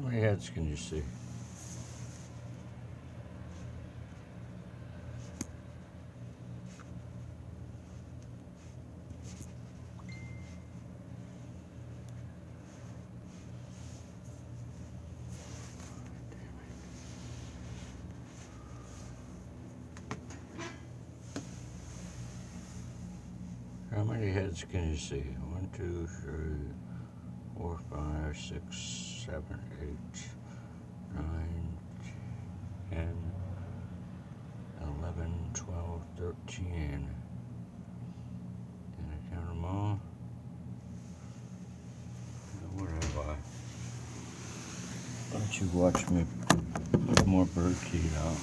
many heads can you see? How many heads can you see? 1, 2, 3, 4, 5, 6, 7, 8, 9, 10, 11, 12, 13. Can I count them all? What have I? Why don't you watch me put more bird feed out?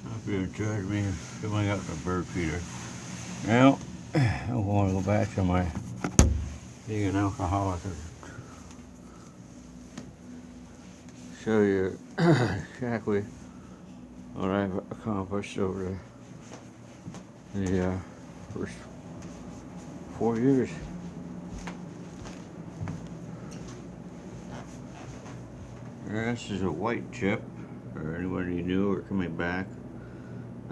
Hope you enjoyed me filling up the bird feeder. Now, I want to go back to my being an alcoholic and show you exactly what I've accomplished over the first 4 years. This is a white chip for anybody new or coming back.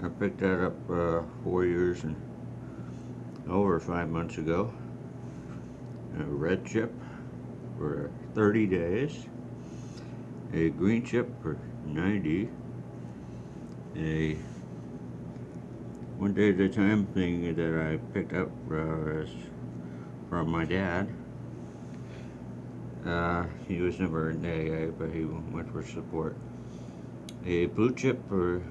I picked that up 4 years and over 5 months ago. A red chip for 30 days. A green chip for 90. A one day at a time thing that I picked up from my dad. He was never in AA, but he went for support. A blue chip for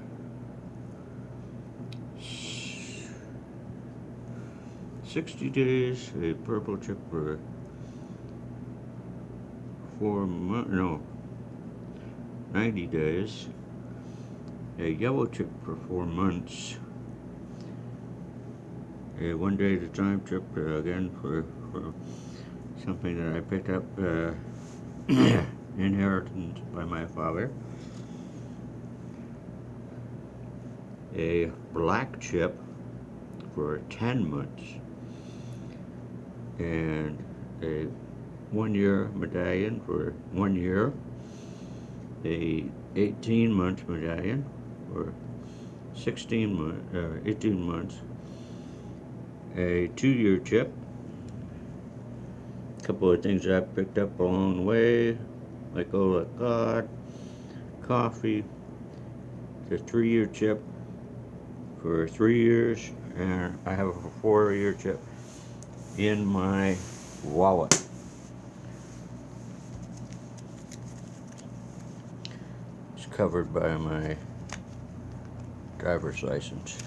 60 days, a purple chip for 90 days, a yellow chip for 4 months, a one day at a time chip again for something that I picked up inheritance by my father, a black chip for 10 months, and a 1 year medallion for 1 year, a 18-month medallion for 18 months, a 2-year chip, a couple of things I picked up along the way, like Ola God, coffee, the 3-year chip for 3 years, and I have a 4-year chip in my wallet. It's covered by my driver's license.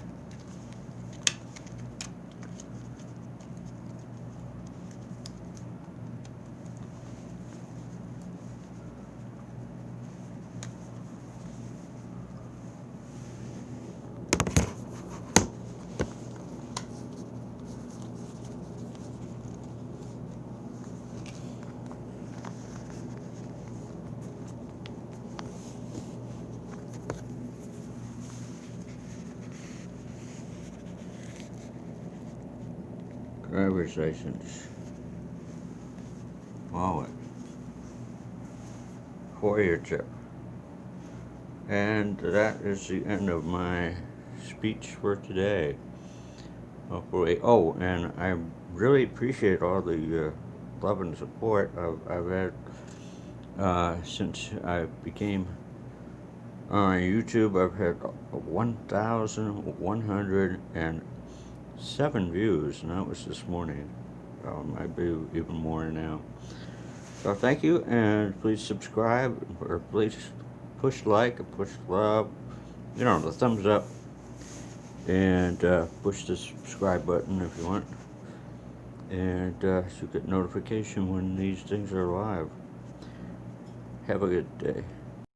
Driver's license, wallet, 4-year chip. And that is the end of my speech for today. Hopefully, oh, and I really appreciate all the love and support I've had since I became on YouTube. I've had 1,107 views, and that was this morning. Might be even more now. So thank you, and please subscribe, or please push like, or push love, you know, the thumbs up, and push the subscribe button if you want, and so you get notification when these things are live. Have a good day.